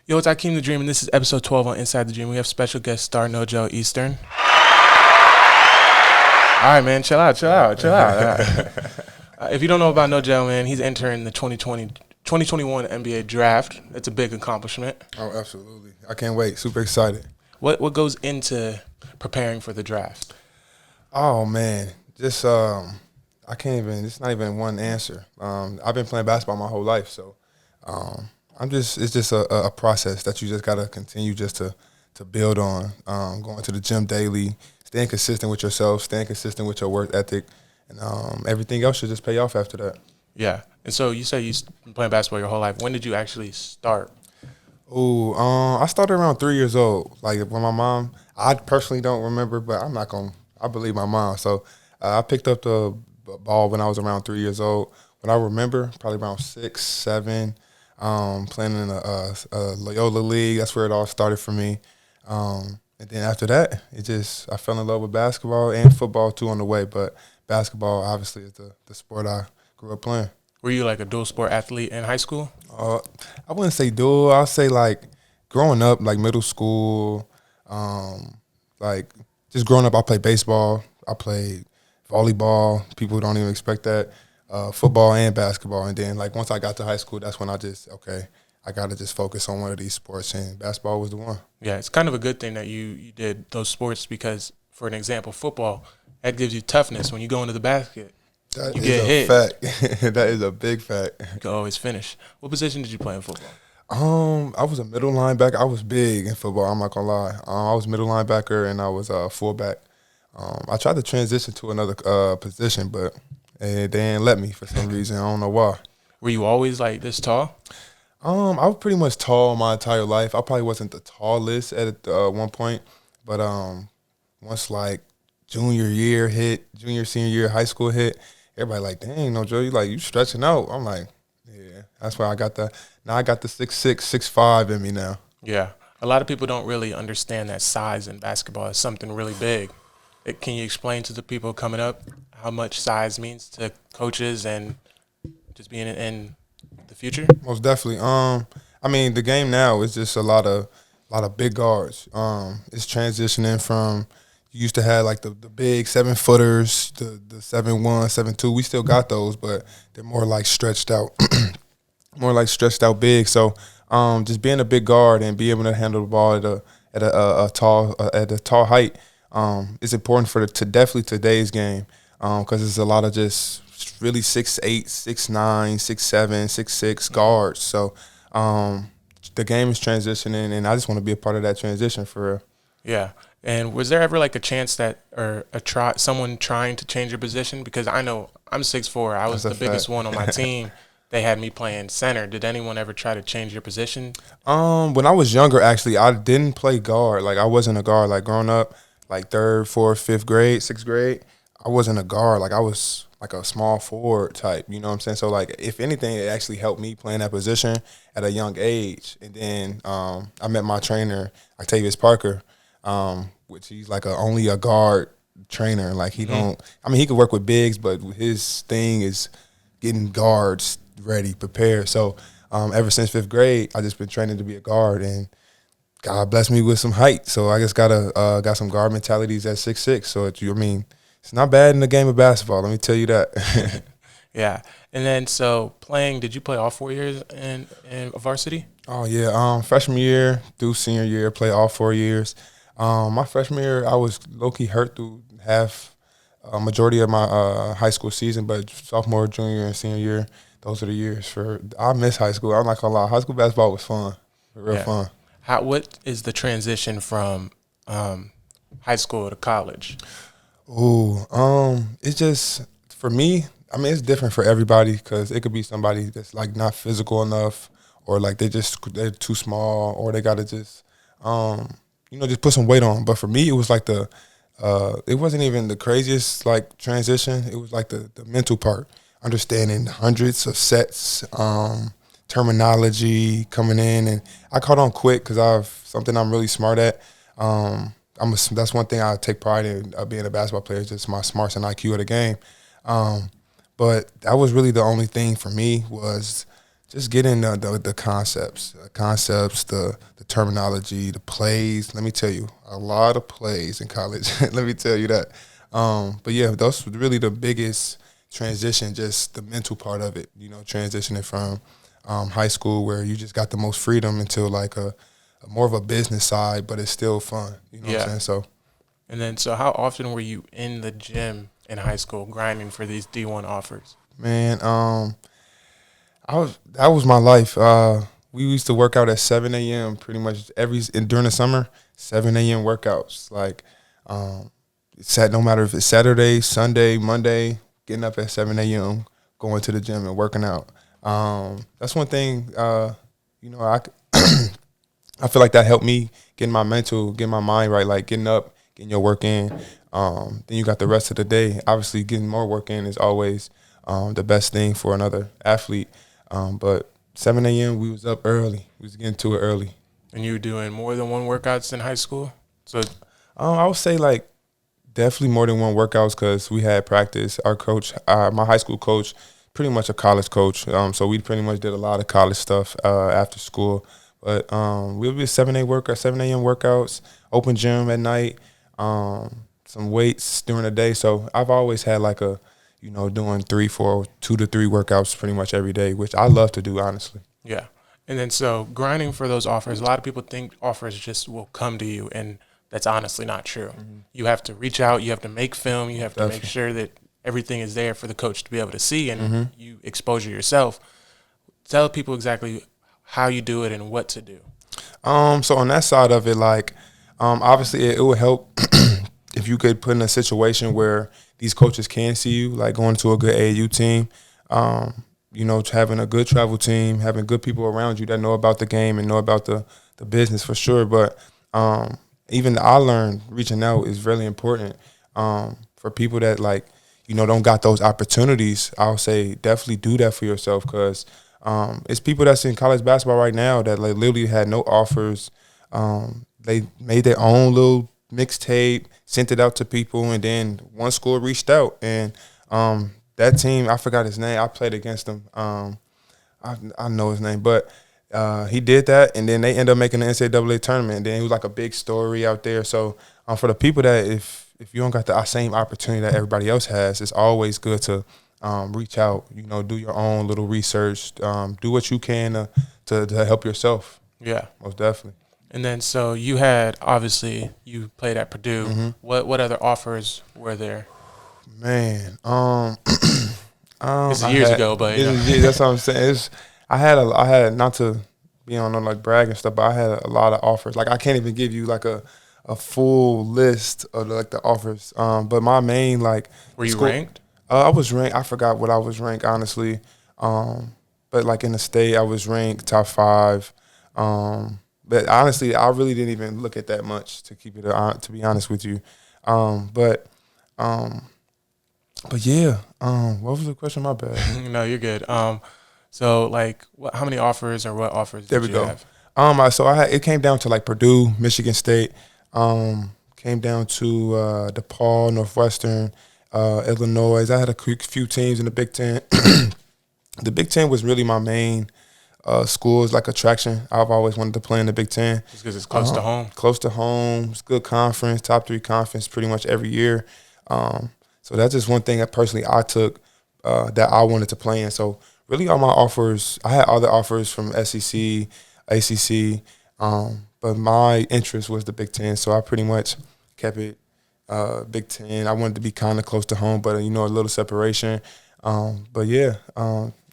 Yo, it's Akeem the Dream, and this is episode 12 on Inside the Dream. We have special guest star Nojel Eastern. All right, man, chill out. If you don't know about Nojel, man, he's entering the 2021 NBA draft. It's a big accomplishment. Oh, absolutely. I can't wait. Super excited. What goes into preparing for the draft? Oh, man. Just, I can't even, it's not even one answer. I've been playing basketball my whole life, so it's just a process that you just got to continue just to build on, going to the gym daily, staying consistent with yourself, staying consistent with your work ethic, and everything else should just pay off after that. Yeah. And so you say you've been playing basketball your whole life. When did you actually start? Ooh, I started around 3 years old. Like when my mom, I personally don't remember, but I believe my mom. So I picked up the ball when I was around 3 years old. When I remember, probably around 6, 7, playing in a Loyola league. That's where it all started for me. And then after that, I fell in love with basketball and football too on the way. But basketball obviously is the sport I grew up playing. Were you like a dual sport athlete in high school? I wouldn't say dual. I'll say like growing up, like middle school, like just growing up, I played baseball. I played volleyball. People don't even expect that. Football and basketball. And then like once I got to high school, that's when I got to just focus on one of these sports, and basketball was the one. Yeah, it's kind of a good thing that you did those sports because, for an example, football, that gives you toughness when you go into the basket. That you is get a hit. fact. That is a big fact. You can always finish. What position did you play in football? I was a middle linebacker. I was big in football. I'm not gonna lie. I was middle linebacker and I was a fullback. I tried to transition to another position, but they didn't let me for some reason. I don't know why. Were you always like this tall? I was pretty much tall my entire life. I probably wasn't the tallest at one point, but once like junior, senior year, high school hit, everybody like, dang, no, Joe, you stretching out. I'm like, yeah, that's why I got the 6'6", 6'5" in me now. Yeah. A lot of people don't really understand that size in basketball is something really big. Can you explain to the people coming up how much size means to coaches and just being in the future? Most definitely. I mean, the game now is just a lot of big guards. It's transitioning from you used to have like the big 7-footers, the 7'1", 7'2". We still got those, but they're more like stretched out, big. So just being a big guard and be able to handle the ball at a tall height is important for definitely today's game because there's a lot of just really 6'8", 6'9", 6'7", 6'6" guards. So the game is transitioning, and I just want to be a part of that transition for real. Yeah. And was there ever like a chance that someone trying to change your position? Because I know I'm 6'4". I was the biggest one on my team. They had me playing center. Did anyone ever try to change your position? When I was younger, actually, I didn't play guard. Like I wasn't a guard. Like growing up, like 3rd, 4th, 5th grade, 6th grade, I wasn't a guard. Like I was like a small forward type. You know what I'm saying? So like if anything, it actually helped me playing that position at a young age. And then I met my trainer, Octavius Parker. Which he's like only a guard trainer. Like he he could work with bigs, but his thing is getting guards ready, prepared. So ever since 5th grade, I just been training to be a guard, and God blessed me with some height. So I just got some guard mentalities at 6'6". So it's not bad in the game of basketball. Let me tell you that. Yeah. And then did you play all 4 years in varsity? Oh yeah. Freshman year through senior year, play all 4 years. My freshman year, I was low-key hurt through majority of my high school season, but sophomore, junior, and senior year, those are the years. I miss high school. I'm not gonna lie. High school basketball was fun, real fun. What is the transition from high school to college? Ooh, it's just for me. I mean, it's different for everybody because it could be somebody that's like not physical enough, or like they're too small, or they gotta just just put some weight on. But for me, it was like it wasn't even the craziest like transition. It was like the mental part, understanding hundreds of sets, terminology coming in, and I caught on quick because I've something I'm really smart at. That's one thing I take pride in being a basketball player, is just my smarts and IQ of the game. But that was really the only thing for me was just getting the concepts, the terminology, the plays. Let me tell you, a lot of plays in college. Let me tell you that. But yeah, those were really the biggest transition, just the mental part of it. Transitioning from high school where you just got the most freedom into like a more of a business side, but it's still fun. You know what I'm saying? So. And then, so how often were you in the gym in high school grinding for these D1 offers? Man, that was my life. We used to work out at 7 a.m. pretty much during the summer, 7 a.m. workouts. Like, no matter if it's Saturday, Sunday, Monday, getting up at 7 a.m., going to the gym and working out. That's one thing, I feel like that helped me getting my mind right, like getting up, getting your work in. Then you got the rest of the day. Obviously, getting more work in is always the best thing for another athlete. But 7 a.m., we was up early. We was getting to it early. And you were doing more than one workouts in high school? So I would say like definitely more than one workouts because we had practice. Our coach, my high school coach, pretty much a college coach. So we pretty much did a lot of college stuff after school. But we'll be 7 a.m. workouts, open gym at night, some weights during the day. So I've always had like doing 2 to 3 workouts pretty much every day, which I love to do, honestly. Yeah. And then so grinding for those offers, a lot of people think offers just will come to you, and that's honestly not true. Mm-hmm. You have to reach out, you have to make film, you have to make sure that everything is there for the coach to be able to see, and you exposure yourself. Tell people exactly how you do it and what to do. So on that side of it, like, obviously it would help if you could put in a situation where these coaches can see you, like going to a good AAU team, having a good travel team, having good people around you that know about the game and know about the business for sure. But even I learned reaching out is really important for people that don't got those opportunities. I'll say definitely do that for yourself because it's people that's in college basketball right now that literally had no offers. They made their own little mixtape, sent it out to people, and then one school reached out. And that team, I forgot his name. I played against him. I know his name, but he did that, and then they ended up making the NCAA tournament. And then it was like a big story out there. So for the people that if you don't got the same opportunity that everybody else has, it's always good to reach out, do your own little research, do what you can to help yourself. Yeah. Most definitely. And then so you played at Purdue. Mm-hmm. What other offers were there? Man, this is years ago, but that's what I'm saying. I had not to be on like brag and stuff, but I had a lot of offers. Like I can't even give you like a full list of like the offers. But my main were you ranked? I was ranked. I forgot what I was ranked, honestly. But like in the state, I was ranked top 5. But honestly, I really didn't even look at that much to be honest with you. But yeah. What was the question? My bad. No, you're good. So how many offers or what offers did you have? So it came down to like Purdue, Michigan State. Came down to DePaul, Northwestern. Illinois. I had a few teams in the Big Ten. The Big Ten was really my main school, like attraction. I've always wanted to play in the Big Ten. Just because it's close to home. Close to home. It's a good conference, top 3 conference pretty much every year. So that's just one thing that personally I took that I wanted to play in. So really all my offers, I had other offers from SEC, ACC, but my interest was the Big Ten. So I pretty much kept it Big Ten. I wanted to be kind of close to home, but a little separation. But yeah,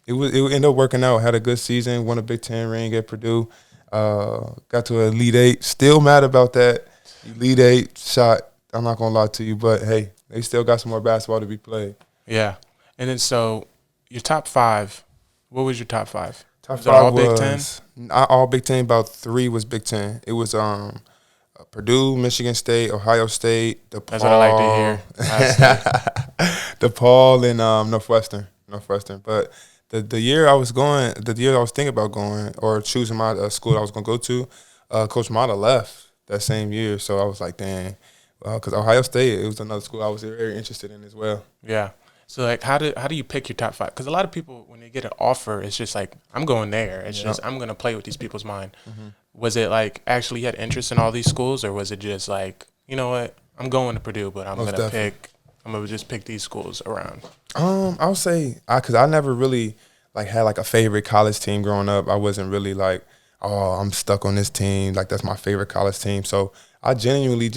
it ended up working out. Had a good season. Won a Big Ten ring at Purdue. Got to Elite 8. Still mad about that. Elite 8 shot. I'm not gonna lie to you, but hey, they still got some more basketball to be played. Yeah, and then so your top 5. What was your top 5? Top 5 all Big Ten. Not all Big Ten. About 3 was Big Ten. It was Purdue, Michigan State, Ohio State, DePaul. That's what I like to hear. DePaul and Northwestern. But the year I was thinking about going or choosing my school I was going to go to, Coach Mata left that same year. So I was like, dang. Because Ohio State, it was another school I was very interested in as well. Yeah. So like, how do you pick your top five? Because a lot of people, when they get an offer, it's just like, I'm going there. It's just I'm gonna play with these people's mind. Was it like actually you had interest in all these schools, or was it just like, you know what, I'm going to Purdue, but I'm gonna just pick these schools around? I would say because I never really like had like a favorite college team growing up. I wasn't really like, oh, I'm stuck on this team. Like that's my favorite college team. So I genuinely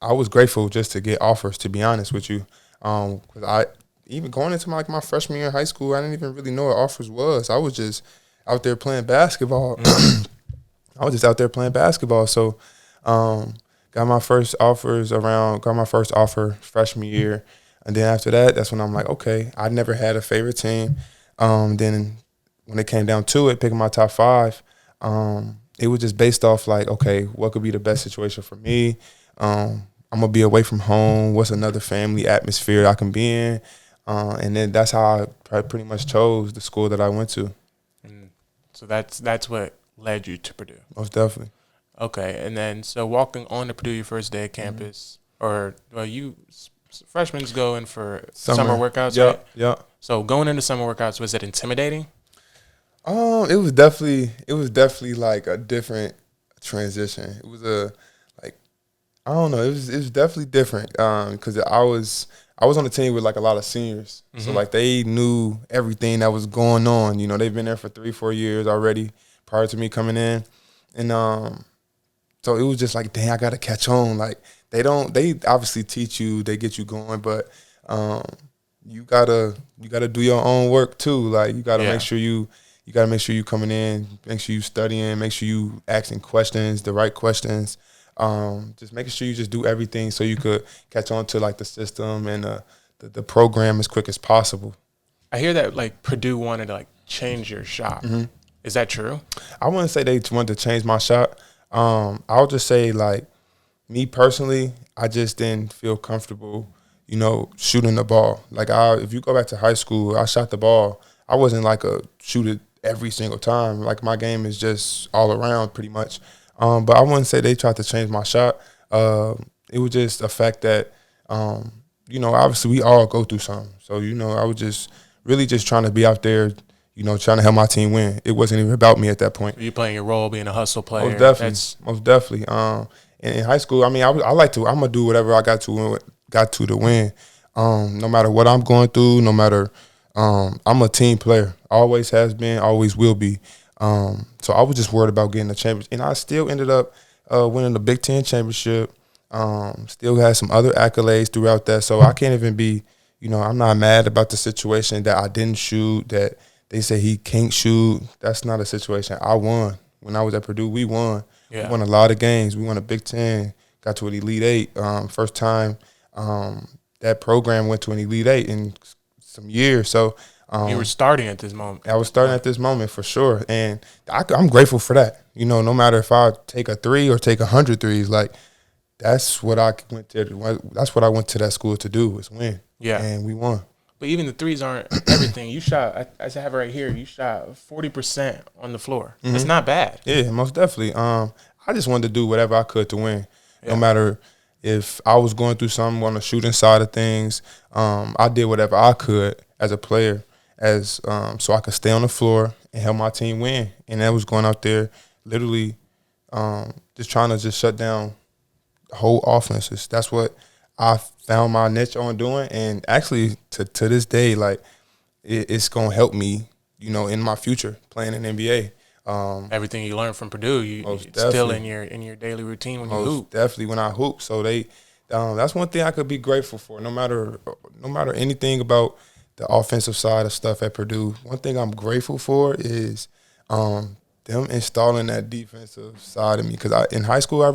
I was grateful just to get offers. To be honest with you, because I even going into my freshman year in high school, I didn't even really know what offers was. I was just out there playing basketball. I was just out there playing basketball. So got my first offer freshman year. And then after that, that's when I'm like, okay, I never had a favorite team. Then when it came down to it, picking my top five, it was just based off like, okay, what could be the best situation for me? I'm going to be away from home. What's another family atmosphere I can be in? And then that's how I pretty much chose the school that I went to. So that's what led you to Purdue. Most definitely. Okay, and then so walking on to Purdue your first day at campus, or well, freshmen go in for summer workouts, right? Yeah. So going into summer workouts, was it intimidating? It was definitely like a different transition. It was I don't know, it was definitely different. Because I was on the team with like a lot of seniors, so like they knew everything that was going on. You know, they've been there for 3-4 years already prior to me coming in, and so it was just like, dang, I gotta catch on. Like they obviously teach you, they get you going, but you gotta do your own work too. Like you gotta make sure you coming in, make sure you studying, make sure you asking questions, the right questions. Just making sure you just do everything so you could catch on to like the system and the program as quick as possible. I hear that like Purdue wanted to like change your shot. Is that true? I wouldn't say they wanted to change my shot. I'll just say like me personally, I just didn't feel comfortable, shooting the ball. Like if you go back to high school, I shot the ball. I wasn't like a shoot it every single time. Like my game is just all around pretty much. But I wouldn't say they tried to change my shot. It was just a fact that, obviously we all go through something. So, I was just really just trying to be out there, trying to help my team win. It wasn't even about me at that point. You're playing your role, being a hustle player. Most definitely. And in high school, I mean, I'm going to do whatever I got to win. No matter what I'm going through, no matter, I'm a team player. Always has been, always will be. So I was just worried about getting the championship. And I still ended up winning the Big Ten championship. Still had some other accolades throughout that. So I can't even be, I'm not mad about the situation that I didn't shoot, that they say he can't shoot. That's not a situation. I won. When I was at Purdue, we won. Yeah. We won a lot of games. We won a Big Ten, got to an Elite Eight. First time that program went to an Elite Eight in some years. So you were starting at this moment. I was starting at this moment for sure, and I'm grateful for that. No matter if I take a 3 or take 100 threes, like that's what I went to. That's what I went to that school to do, was win. Yeah, and we won. But even the threes aren't everything. You shot, I have it right here. You shot 40% on the floor. That's not bad. Yeah, most definitely. I just wanted to do whatever I could to win, no matter if I was going through something on the shooting side of things. I did whatever I could as a player. So I could stay on the floor and help my team win. And that was going out there literally just trying to just shut down the whole offenses. That's what I found my niche on doing. And actually to this day, like it's going to help me, in my future playing in NBA. Everything you learned from Purdue, it's still in your daily routine when you hoop. Definitely when I hoop. So that's one thing I could be grateful for. No matter anything about the offensive side of stuff at Purdue, one thing I'm grateful for is them installing that defensive side of me. Because in high school, I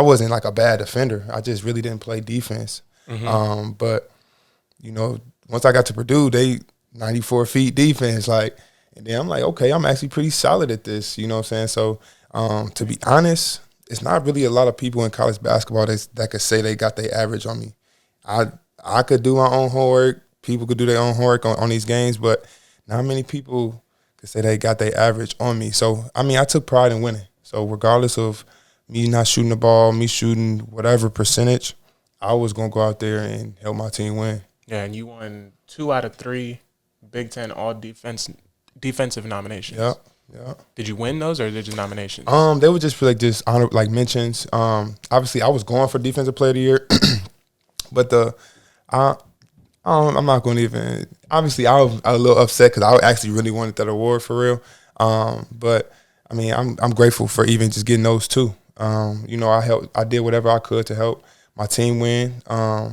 wasn't like a bad defender. I just really didn't play defense. But, once I got to Purdue, they 94 feet defense. And then I'm like, okay, I'm actually pretty solid at this. You know what I'm saying? So to be honest, it's not really a lot of people in college basketball that could say they got their average on me. I could do my own homework. People could do their own homework on these games, but not many people could say they got their average on me. So, I mean, I took pride in winning. So, regardless of me not shooting the ball, me shooting whatever percentage, I was going to go out there and help my team win. Yeah, and you won 2 out of 3 Big Ten defensive nominations. Yeah, yeah. Did you win those or did you nominations? They would just be like just honor, like mentions. Obviously I was going for defensive player of the year, but I, I'm not going to even. Obviously, I was a little upset because I actually really wanted that award for real. But I mean, I'm grateful for even just getting those two. I did whatever I could to help my team win. I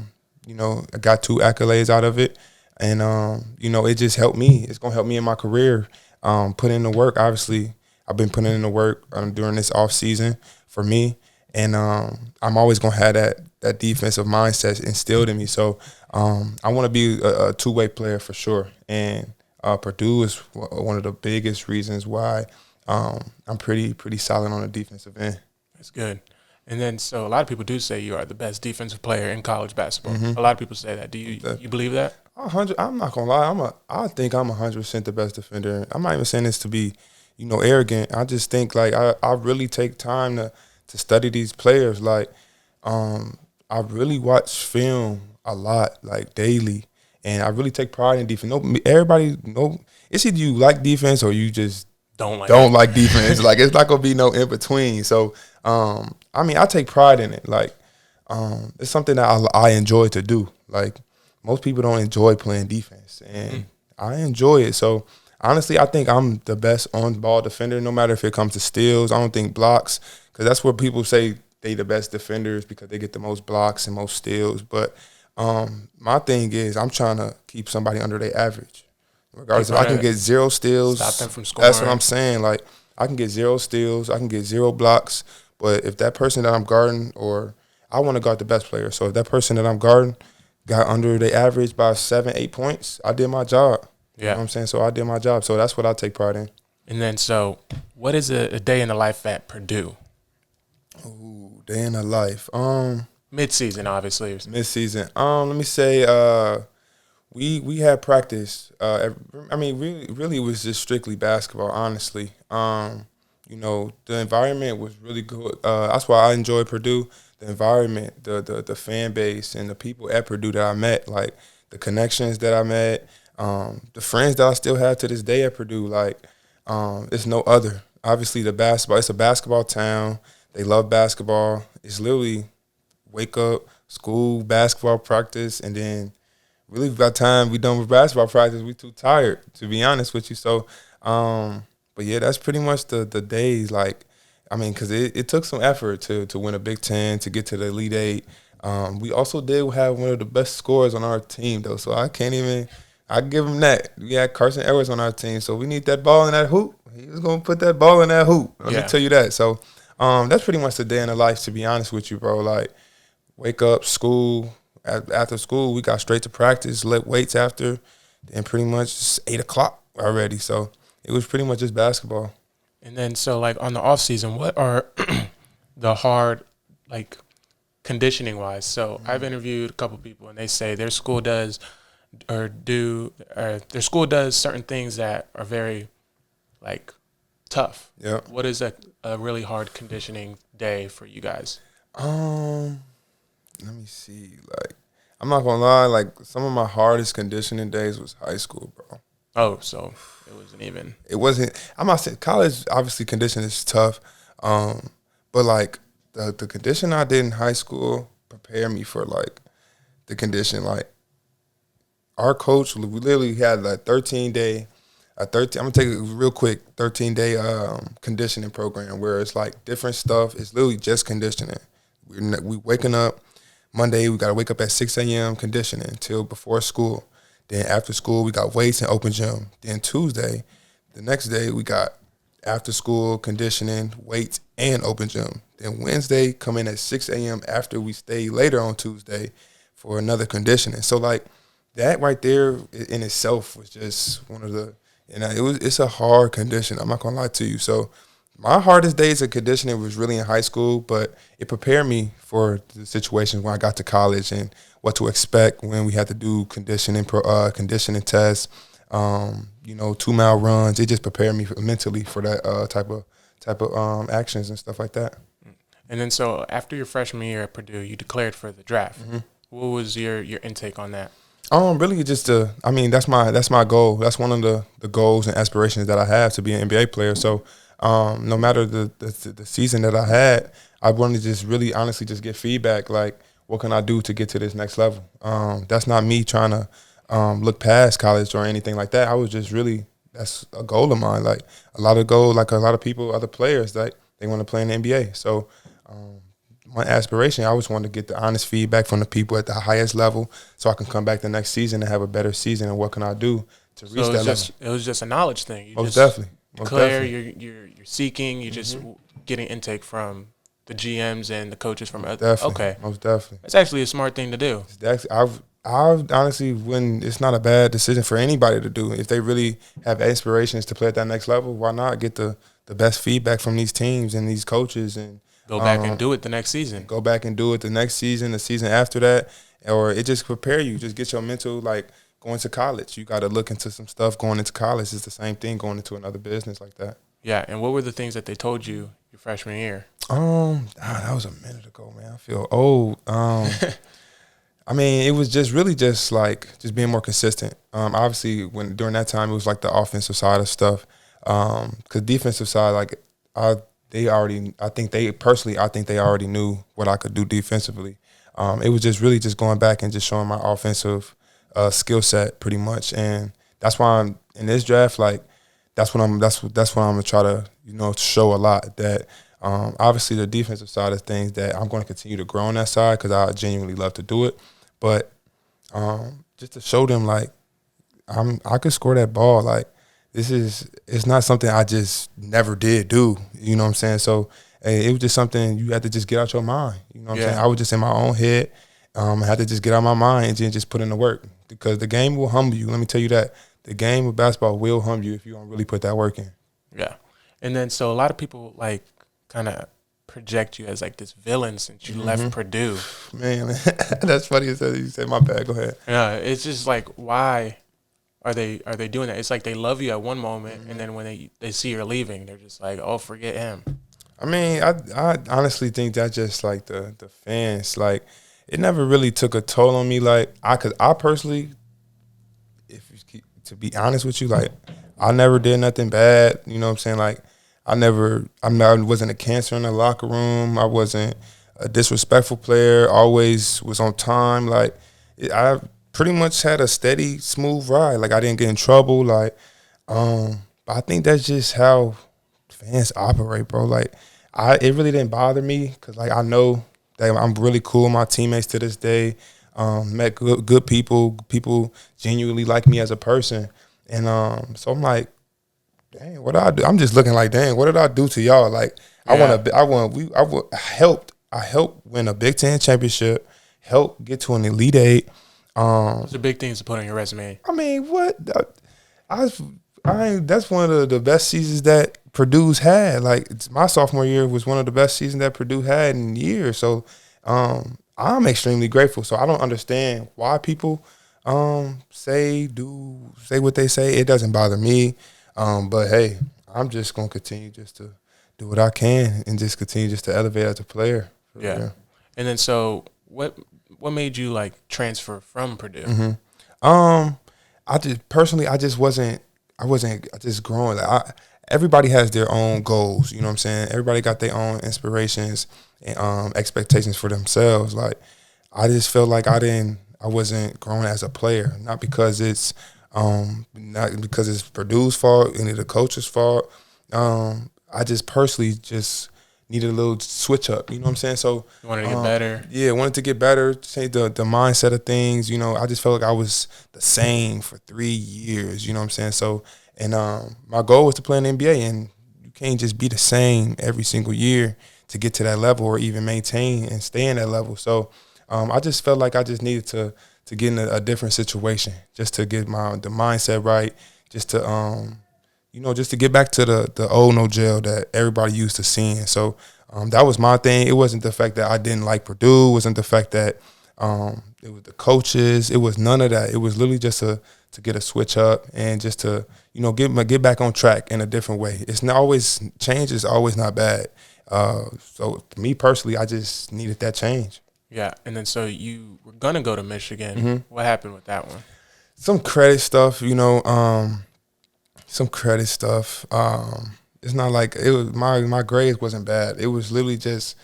got 2 accolades out of it, and it just helped me. It's gonna help me in my career. Put in the work. Obviously, I've been putting in the work during this off season for me, and I'm always gonna have that defensive mindset instilled in me. So I want to be a two-way player for sure, and Purdue is one of the biggest reasons why I'm pretty solid on the defensive end. That's good. And then, so a lot of people do say you are the best defensive player in college basketball. Mm-hmm. A lot of people say that. Do you believe that? 100. I'm not gonna lie. I think I'm 100% the best defender. I'm not even saying this to be, arrogant. I just think like I really take time to study these players. Like, I really watch film a lot, like daily, and I really take pride in defense. It's either you like defense or you just don't like defense. Like, it's not gonna be no in between. So, I take pride in it. Like, it's something that I enjoy to do. Like, most people don't enjoy playing defense, and I enjoy it. So, honestly, I think I'm the best on-ball defender, no matter if it comes to steals. I don't think blocks, because that's where people say they the best defenders because they get the most blocks and most steals. But my thing is I'm trying to keep somebody under their average. Regardless if I can get 0 steals, stop them from scoring. That's what I'm saying. Like, I can get 0 steals, I can get 0 blocks, but if that person that I'm guarding, or I want to guard the best player, so if that person that I'm guarding got under the average by 7, 8 points, I did my job. Yeah. You know what I'm saying? So I did my job. So that's what I take pride in. And then, so what is a day in the life at Purdue? Ooh, day in the life. Mid-season, obviously. Mid-season. Let me say, we had practice. Really, it was just strictly basketball. Honestly, the environment was really good. That's why I enjoy Purdue. The environment, the fan base, and the people at Purdue that I met, like the connections that I met, the friends that I still have to this day at Purdue. Like, it's no other. Obviously, the basketball. It's a basketball town. They love basketball. It's literally wake up, school, basketball practice, and then really by the time we done with basketball practice, we too tired, to be honest with you. So, but yeah, that's pretty much the days. Like, because it took some effort to win a Big Ten, to get to the Elite Eight. We also did have one of the best scorers on our team, though, so I give him that. We had Carson Edwards on our team, so we need that ball in that hoop. He was going to put that ball in that hoop. Let me tell you that. So that's pretty much the day in the life, to be honest with you, bro. Like, wake up, school. After school, we got straight to practice, lift weights after, then pretty much just 8 o'clock already. So it was pretty much just basketball. And then, so, like, on the off season, what are the hard, like, conditioning-wise? So I've interviewed a couple people, and they say their school does certain things that are very, like, tough. Yeah. What is a really hard conditioning day for you guys? Let me see. Like, I'm not gonna lie. Like, some of my hardest conditioning days was high school, bro. Oh, so it wasn't even. It wasn't. I'm not saying college. Obviously, conditioning is tough. But like the condition I did in high school prepared me for like the condition. Like, our coach, we literally had like 13-day. I'm gonna take it real quick. 13-day conditioning program where it's like different stuff. It's literally just conditioning. We waking up. Monday, we got to wake up at 6 a.m. conditioning till before school. Then after school, we got weights and open gym. Then Tuesday, the next day, we got after school conditioning, weights, and open gym. Then Wednesday, come in at 6 a.m. after we stay later on Tuesday for another conditioning. So, like, that right there in itself was just one of the, it's a hard condition. I'm not going to lie to you. So, my hardest days of conditioning was really in high school, but it prepared me for the situations when I got to college and what to expect when we had to do conditioning tests, 2-mile runs. It just prepared me mentally for that type of actions and stuff like that. And then, so after your freshman year at Purdue, you declared for the draft. Mm-hmm. What was your intake on that? Really just I mean, that's my goal. That's one of the goals and aspirations that I have to be an NBA player. So, no matter the season that I had, I wanted to just really honestly just get feedback. Like, what can I do to get to this next level? That's not me trying to look past college or anything like that. I was just really that's a goal of mine. Like like a lot of people, other players, like they want to play in the NBA. So. My aspiration, I always wanted to get the honest feedback from the people at the highest level so I can come back the next season and have a better season. And what can I do to reach So that level? it was just a knowledge thing. You Most just definitely. Most declare definitely. you're seeking. You just getting intake from the GMs and the coaches from other. Definitely. Okay, Most definitely. that's actually a smart thing to do. I've honestly, when it's not a bad decision for anybody to do, if they really have aspirations to play at that next level, why not get the best feedback from these teams and these coaches and Go back and do it the next season. go back and do it the next season, the season after that, or it just prepare you, just get your mental like going to college. You got to look into some stuff going into college. It's the same thing going into another business like that. Yeah, and what were the things that they told you your freshman year? That was a minute ago, man. I feel old. I mean, it was just really just like just being more consistent. Obviously, when during that time, it was like the offensive side of stuff. Because defensive side, like I think they already knew what I could do defensively. It was just really just going back and just showing my offensive skill set pretty much, and that's why I'm in this draft. Like that's what I'm gonna try to show a lot that. Obviously, the defensive side of things that I'm going to continue to grow on that side because I genuinely love to do it. But just to show them like I could score that ball. Like it's not something I just never did do. You know what I'm saying? So it was just something you had to just get out your mind. You know what I'm saying? I was just in my own head. I had to just get out of my mind and then just put in the work because the game will humble you. Let me tell you that the game of basketball will humble you if you don't really put that work in. Yeah, and then so a lot of people like kind of project you as like this villain since you left Purdue. Man, that's funny as you say. My bad. Go ahead. Yeah, it's just like why are they doing that? It's like they love you at one moment, and then when they see you're leaving, they're just like, oh, forget him. I mean, I honestly think that's just like the fans. Like, it never really took a toll on me. Like, I personally, to be honest with you, like, I never did nothing bad. You know what I'm saying? Like, I wasn't a cancer in the locker room. I wasn't a disrespectful player. Always was on time. Like, I pretty much had a steady, smooth ride. Like, I didn't get in trouble. Like, but I think that's just how fans operate, bro. Like, it really didn't bother me because, like, I know that I'm really cool with my teammates to this day. Met good people. People genuinely like me as a person, and so I'm like, dang, what did I do? I'm just looking like, dang, what did I do to y'all? Like, Yeah. I helped win a Big Ten championship, help get to an Elite Eight. Those are big things to put on your resume. I mean, what? That's one of the best seasons that Purdue's had. Like, my sophomore year was one of the best seasons that Purdue had in years. So, I'm extremely grateful. So I don't understand why people say what they say. It doesn't bother me. But hey, I'm just gonna continue just to do what I can and just continue just to elevate as a player. Yeah. And then so what made you like transfer from Purdue? I just growing. Like, everybody has their own goals. You know what I'm saying? Everybody got their own inspirations and expectations for themselves. Like, I just felt like I wasn't growing as a player, not because it's Purdue's fault, any of the coach's fault. I just personally just needed a little switch up. You know what I'm saying? So You wanted to get better. yeah, wanted to get better, change the mindset of things. You know, I just felt like I was the same for 3 years. You know what I'm saying? So, and my goal was to play in the NBA, and you can't just be the same every single year to get to that level or even maintain and stay in that level. So, I just felt like I just needed to get in a different situation, just to get the mindset right, just to just to get back to the old Nojel that everybody used to seeing. So that was my thing. It wasn't the fact that I didn't like Purdue. It wasn't the fact that it was the coaches. It was none of that. It was literally just to get a switch up and just to get back on track in a different way. It's not always change is always not bad. So me personally, I just needed that change. Yeah, and then so you were gonna go to Michigan. Mm-hmm. What happened with that one? Some credit stuff, you know. Some credit stuff. It's not like it was my grades wasn't bad. It was literally just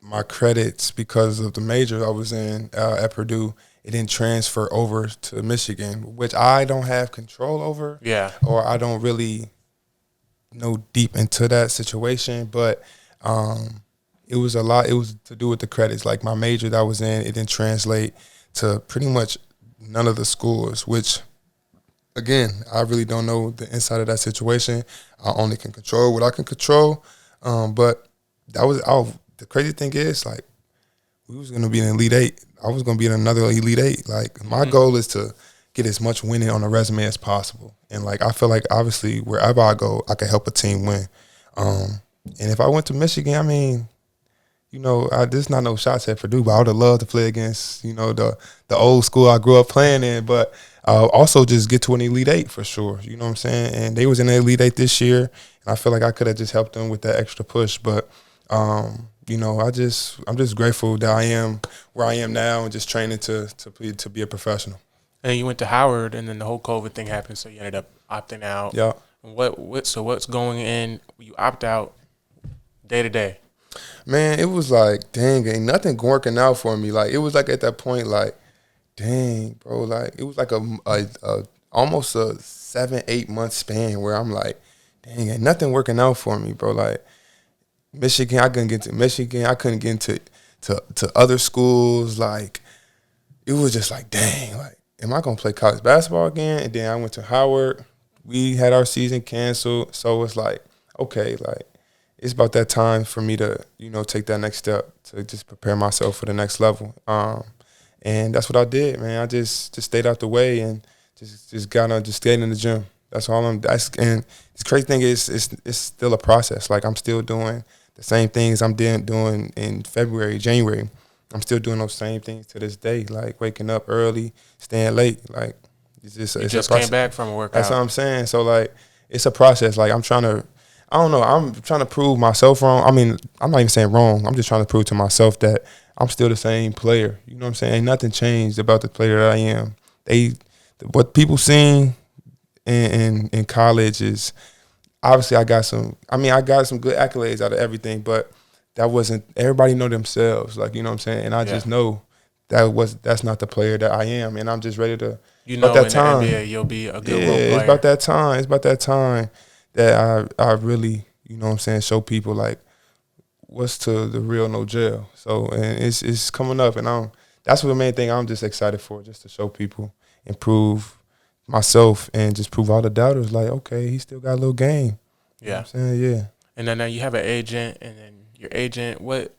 my credits because of the major I was in at Purdue. It didn't transfer over to Michigan, which I don't have control over, Yeah. or I don't really know deep into that situation. But it was a lot. It was to do with the credits. Like my major that I was in, it didn't translate to pretty much none of the schools, which again, I really don't know the inside of that situation. I only can control what I can control. But that was the crazy thing is like we was gonna be in Elite Eight. I was gonna be in another Elite Eight. Like my goal is to get as much winning on a resume as possible. And like I feel like obviously wherever I go, I can help a team win. And if I went to Michigan, I mean, you know, there's not no shots at Purdue, but I would have loved to play against, you know, the old school I grew up playing in. But also just get to an Elite Eight for sure. You know what I'm saying? And they was in the Elite Eight this year, and I feel like I could have just helped them with that extra push. But you know, I'm just grateful that I am where I am now and just training to be a professional. And then you went to Howard, and then the whole COVID thing happened, so you ended up opting out. Yeah. So what's going in? You opt out day to day. Man, it was like, dang, ain't nothing working out for me. Like it was like at that point, like, dang, bro, like it was like a almost a 7-8 month span where I'm like, dang, ain't nothing working out for me, bro. Like Michigan, I couldn't get to Michigan. I couldn't get to other schools. Like it was just like, dang, like, am I gonna play college basketball again? And then I went to Howard. We had our season canceled, so it's like, okay, like it's about that time for me to, you know, take that next step to just prepare myself for the next level. And that's what I did, man. I just stayed out the way and just stayed in the gym. That's all and the crazy thing is it's still a process. Like I'm still doing the same things I'm doing in February, January. I'm still doing those same things to this day, like waking up early, staying late. Like it's just You it's just a process. came back from a workout. That's what I'm saying. So like it's a process. Like I'm trying to prove myself wrong. I mean, I'm not even saying wrong. I'm just trying to prove to myself that I'm still the same player. You know what I'm saying? Ain't nothing changed about the player that I am. What people seen in college is obviously I got some good accolades out of everything, but that wasn't everybody know themselves. Like, you know what I'm saying? And I just know that's not the player that I am, and I'm just ready to. You know, in the NBA, you'll be a good role player. It's about that time. It's about that time that I really, you know what I'm saying, show people like what's to the real Nojel. So and it's coming up, and that's what the main thing I'm just excited for, just to show people and prove myself and just prove all the doubters like, okay, he still got a little game. You know what I'm saying? Yeah. And then you have an agent, and then your agent, what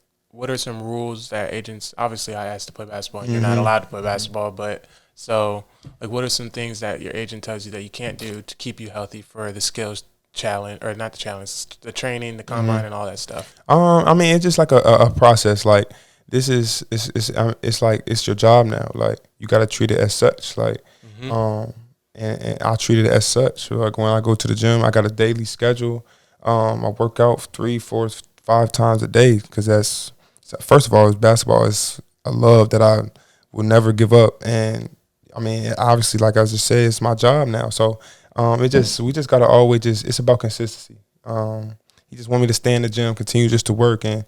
are some rules that agents, obviously I asked to play basketball, and you're not allowed to play basketball, but so like what are some things that your agent tells you that you can't do to keep you healthy for the skills challenge, or not the challenge, the training, the combine, and all that stuff? I mean, it's just like a process. Like this is it's like it's your job now. Like you got to treat it as such. Like and I treat it as such. Like when I go to the gym, I got a daily schedule. I work out 3, 4, 5 times a day because that's first of all, basketball is a love that I will never give up. And I mean, obviously, like I just said, it's my job now. So we just gotta always it's about consistency. He just want me to stay in the gym, continue just to work, and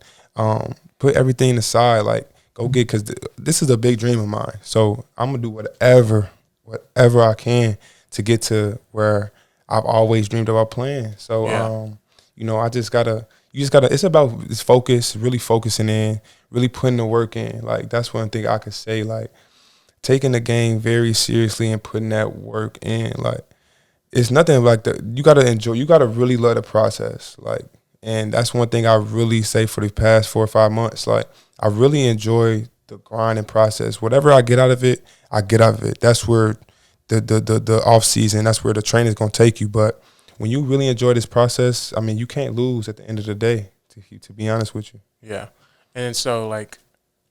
put everything aside. Like go get, because this is a big dream of mine. So I'm gonna do whatever I can to get to where I've always dreamed about playing. So you know, you just gotta. It's about this focus, really focusing in, really putting the work in. Like that's one thing I could say. Like taking the game very seriously and putting that work in. Like it's nothing like that. You gotta enjoy. You gotta really love the process. Like, and that's one thing I really say for the past 4 or 5 months. Like I really enjoy the grinding process. Whatever I get out of it, I get out of it. That's where the off season. That's where the training's gonna take you. But when you really enjoy this process, I mean, you can't lose at the end of the day. To be honest with you. Yeah, and so like,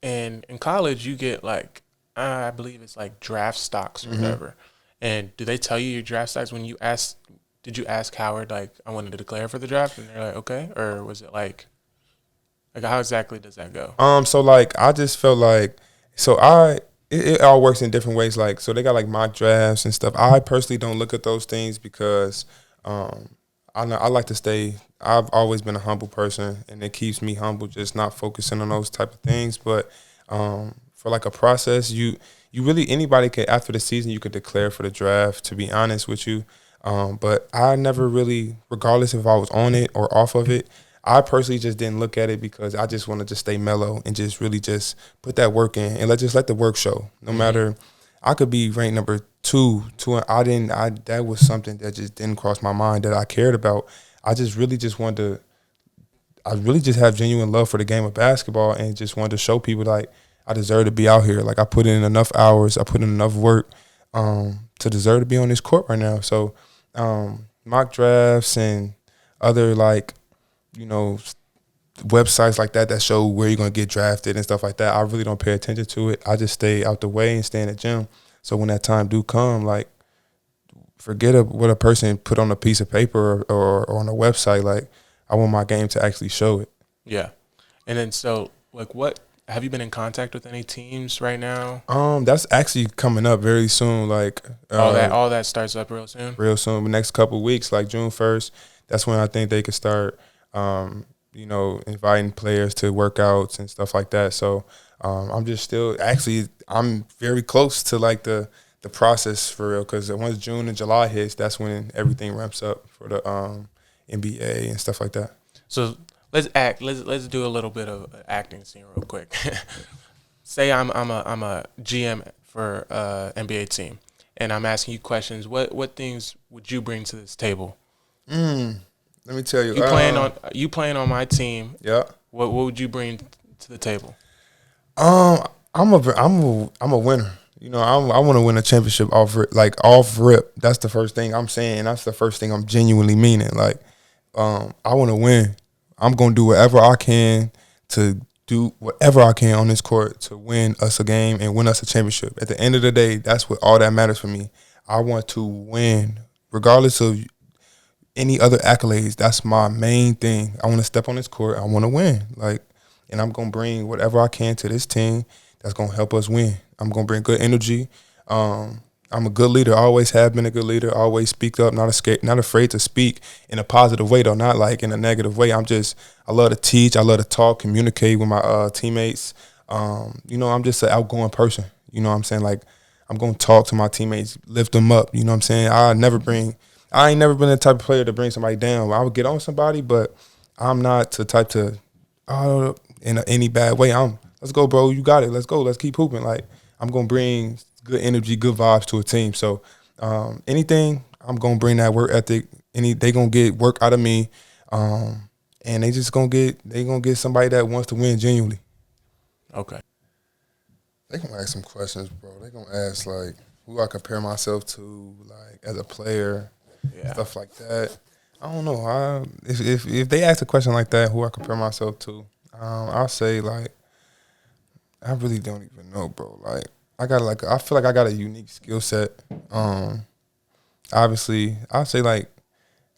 in college, you get like I believe it's like draft stocks or whatever. And do they tell you your draft stocks when you ask? Did you ask Howard like I wanted to declare for the draft, and they're like okay, or was it like Like, how exactly does that go? So like I just felt like it all works in different ways. Like so they got like mock drafts and stuff. I personally don't look at those things because I know I like to stay. I've always been a humble person, and it keeps me humble, just not focusing on those type of things. But for like a process, you really anybody could after the season you could declare for the draft. To be honest with you, but I never really, regardless if I was on it or off of it. I personally just didn't look at it because I just wanted to stay mellow and just really just put that work in and let the work show. No matter, I could be ranked number two. That was something that just didn't cross my mind that I cared about. I just really just wanted to. I really just have genuine love for the game of basketball and just wanted to show people like I deserve to be out here. Like I put in enough hours, I put in enough work to deserve to be on this court right now. So mock drafts and other like websites like that show where you're going to get drafted and stuff like that. I really don't pay attention to it. I just stay out the way and stay in the gym. So when that time do come, like forget what a person put on a piece of paper or on a website. Like I want my game to actually show it. Yeah. And then so like what have you been in contact with any teams right now? That's actually coming up very soon. Like all that starts up real soon. Real soon. The next couple of weeks, like June 1st, that's when I think they could start inviting players to workouts and stuff like that. So I'm just still I'm very close to like the process for real because once June and July hits, that's when everything ramps up for the NBA and stuff like that. So let's act. Let's do a little bit of an acting scene real quick. Say I'm a GM for NBA team, and I'm asking you questions. What things would you bring to this table? Let me tell you. You playing on my team. Yeah. What would you bring to the table? I'm a winner. I want to win a championship off rip. That's the first thing I'm saying. That's the first thing I'm genuinely meaning. Like, I want to win. I'm gonna do whatever I can to do whatever I can on this court to win us a game and win us a championship. At the end of the day, that's what all that matters for me. I want to win, regardless of any other accolades. That's my main thing. I want to step on this court. I want to win. And I'm going to bring whatever I can to this team that's going to help us win. I'm going to bring good energy. I'm a good leader. I always have been a good leader. I always speak up, not afraid to speak in a positive way, though, not like in a negative way. I love to teach. I love to talk, communicate with my teammates. I'm just an outgoing person. You know what I'm saying? Like, I'm going to talk to my teammates, lift them up. You know what I'm saying? I ain't never been the type of player to bring somebody down. I would get on somebody, but I'm not the type to, in any bad way. Let's go, bro. You got it. Let's go. Let's keep hooping. Like, I'm going to bring good energy, good vibes to a team. So anything, I'm going to bring that work ethic. They going to get work out of me. And they just going to get somebody that wants to win genuinely. Okay. They going to ask some questions, bro. They going to ask, like, who I compare myself to, like, as a player, stuff like that. I don't know. If they ask a question like that, who I compare myself to, I'll say, like, I really don't even know, bro. Like, I feel like I got a unique skill set. Obviously, I'll say, like,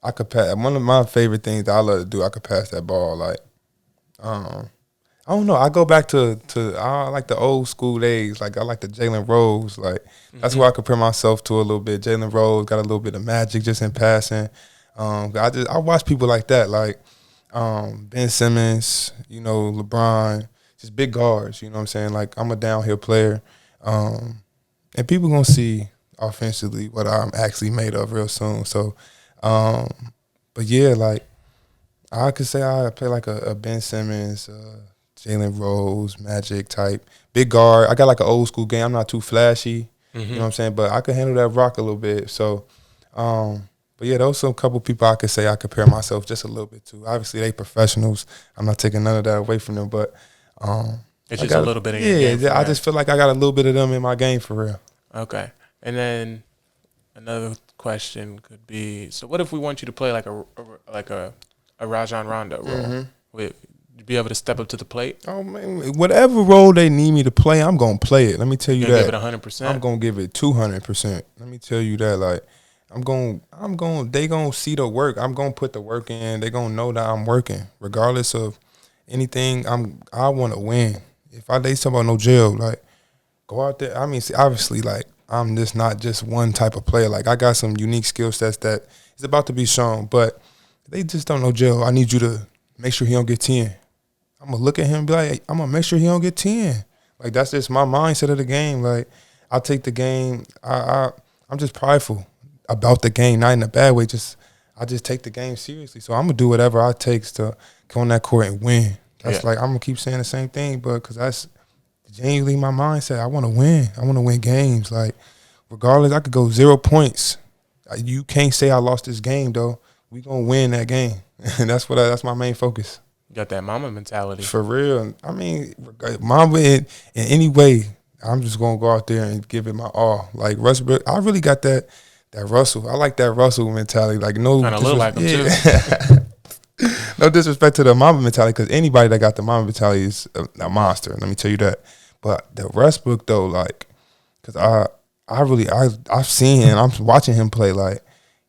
I could pass. One of my favorite things that I love to do, I could pass that ball. Like, I don't know. I go back to I like the old school days. Like I like the Jalen Rose. Like that's who I compare myself to a little bit. Jalen Rose got a little bit of magic just in passing. I watch people like that, like Ben Simmons, LeBron, just big guards. You know what I'm saying? Like I'm a downhill player, and people gonna see offensively what I'm actually made of real soon. So, but yeah, like I could say I play like a Ben Simmons. Jalen Rose, Magic type, big guard. I got like an old school game. I'm not too flashy, you know what I'm saying, but I can handle that rock a little bit. So, but yeah, those some couple people I could say I compare myself just a little bit to. Obviously, they professionals. I'm not taking none of that away from them, but it's just a little bit of your game. Yeah, I just feel like I got a little bit of them in my game for real. Okay, and then another question could be: so, what if we want you to play like a Rajon Rondo role? With be able to step up to the plate? Oh man, whatever role they need me to play, I'm gonna play it. Let me tell you that. Give it 100%. I'm gonna give it 200%. Let me tell you that. Like, they gonna see the work. I'm gonna put the work in. They gonna know that I'm working, regardless of anything, I want to win. If they talk about Nojel, like go out there. I mean, see, obviously, like I'm just not just one type of player. Like I got some unique skill sets that is about to be shown, but they just don't know Joe. I need you to make sure he don't get 10. I'm gonna look at him and be like, hey, I'm gonna make sure he don't get 10. Like that's just my mindset of the game. Like I take the game. I'm just prideful about the game, not in a bad way. I just take the game seriously. So I'm gonna do whatever I takes to go on that court and win. That's like I'm gonna keep saying the same thing, but because that's genuinely my mindset. I want to win. I want to win games. Like regardless, I could go 0 points. You can't say I lost this game though. We gonna win that game, and that's my main focus. You got that Mamba mentality. For real. I mean, Mamba in any way, I'm just gonna go out there and give it my all. Like Russell, I really got that Russell. I like that Russell mentality. Like no, kind of look like him too. No disrespect to the Mamba mentality, because anybody that got the Mamba mentality is a monster. Let me tell you that. But the Westbrook though, like, because I've seen him. I'm watching him play. Like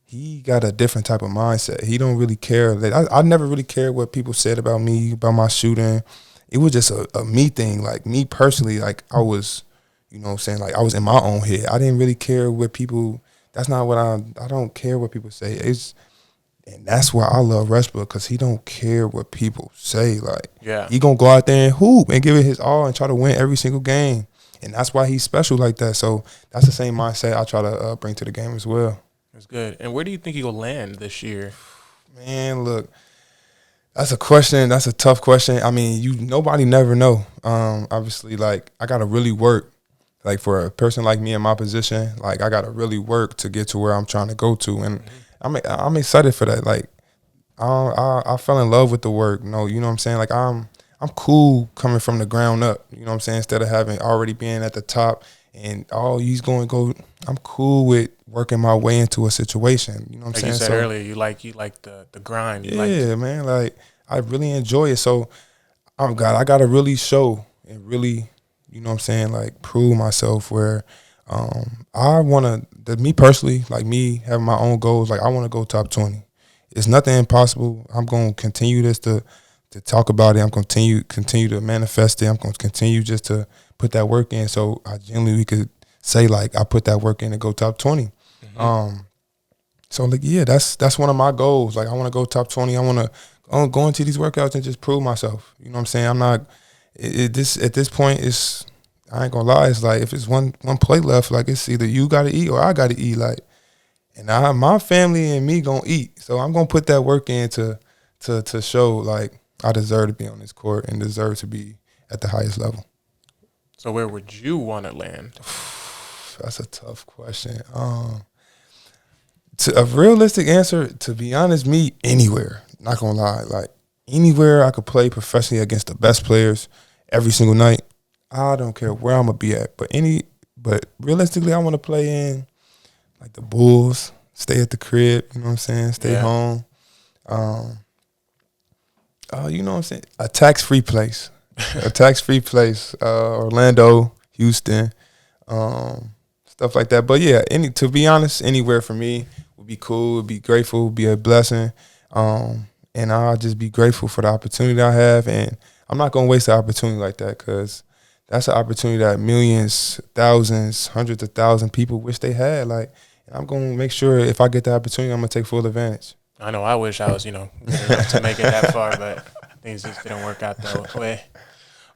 he got a different type of mindset. He don't really care. I never really cared what people said about me, about my shooting. It was just a me thing. Like me personally, like I was, you know what I'm saying? Like I was in my own head. I didn't really care what people, that's not what I don't care what people say. And that's why I love Westbrook, because he don't care what people say. Like he gonna go out there and hoop and give it his all and try to win every single game. And that's why he's special like that. So that's the same mindset I try to bring to the game as well. That's good. And where do you think he will land this year? Man, look, that's a question. That's a tough question. I mean, nobody never know. Obviously, like I gotta really work. Like for a person like me in my position, like I gotta really work to get to where I'm trying to go to, and I'm excited for that. Like I fell in love with the work. No, you know what I'm saying? Like I'm cool coming from the ground up. You know what I'm saying? Instead of having already being at the top and he's going to go. I'm cool with working my way into a situation. You know what I'm saying? Like you said earlier, you like the grind. Man. Like I really enjoy it. So I got to really show and really, you know what I'm saying, like prove myself where I want to, me personally, like me having my own goals, like I want to go top 20. It's nothing impossible. I'm going to continue this to talk about it. I'm going to continue to manifest it. I'm going to continue just to put that work in. So I genuinely we could say like I put that work in to go top 20. Mm-hmm. So like yeah, that's one of my goals. Like I want to go top 20. I want to go into these workouts and just prove myself. You know what I'm saying? I'm not at this point. It's I ain't gonna lie. It's like if it's one play left, like it's either you got to eat or I got to eat. Like, and my family and me gonna eat. So I'm gonna put that work in to show like I deserve to be on this court and deserve to be at the highest level. So where would you want to land? That's a tough question. To a realistic answer, to be honest, me anywhere. Not gonna lie, like anywhere I could play professionally against the best players every single night. I don't care where I'm gonna be at, but realistically, I want to play in like the Bulls, stay at the crib. You know what I'm saying? Stay home. You know what I'm saying? A tax-free place, Orlando, Houston, stuff like that. But yeah, to be honest, anywhere for me would be cool. Would be grateful. Would be a blessing. And I'll just be grateful for the opportunity I have. And I'm not gonna waste an opportunity like that, because that's an opportunity that millions, thousands, hundreds of thousands of people wish they had. Like, and I'm gonna make sure if I get the opportunity, I'm gonna take full advantage. I know I wish I was, good enough to make it that far, but things just didn't work out that way.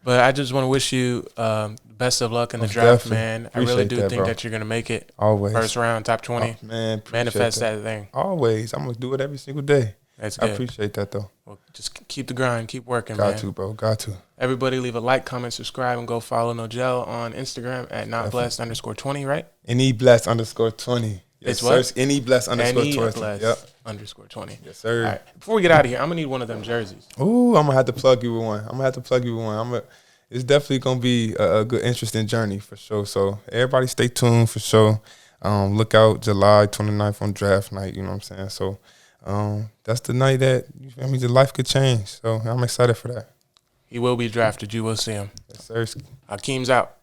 But I just want to wish you best of luck in the draft, man. I really do think that you're going to make it. Always. First round, top 20. Man, manifest that thing. Always. I'm going to do it every single day. That's good. I appreciate that, though. Well, just keep the grind. Keep working, man. Got to, bro. Got to. Everybody leave a like, comment, subscribe, and go follow Nojel on Instagram at notblessed_20, right? NEblessed_20. Yes, what? Search NEblessed_20. Yep. _20. Yes, sir. All right. Before we get out of here, I'm going to need one of them jerseys. Ooh, I'm going to have to plug you with one. It's definitely going to be a good, interesting journey for sure. So everybody stay tuned for sure. Look out July 29th on draft night, you know what I'm saying? So that's the night that, the life could change. So I'm excited for that. He will be drafted. You will see him. Yes, sir. Hakeem's out.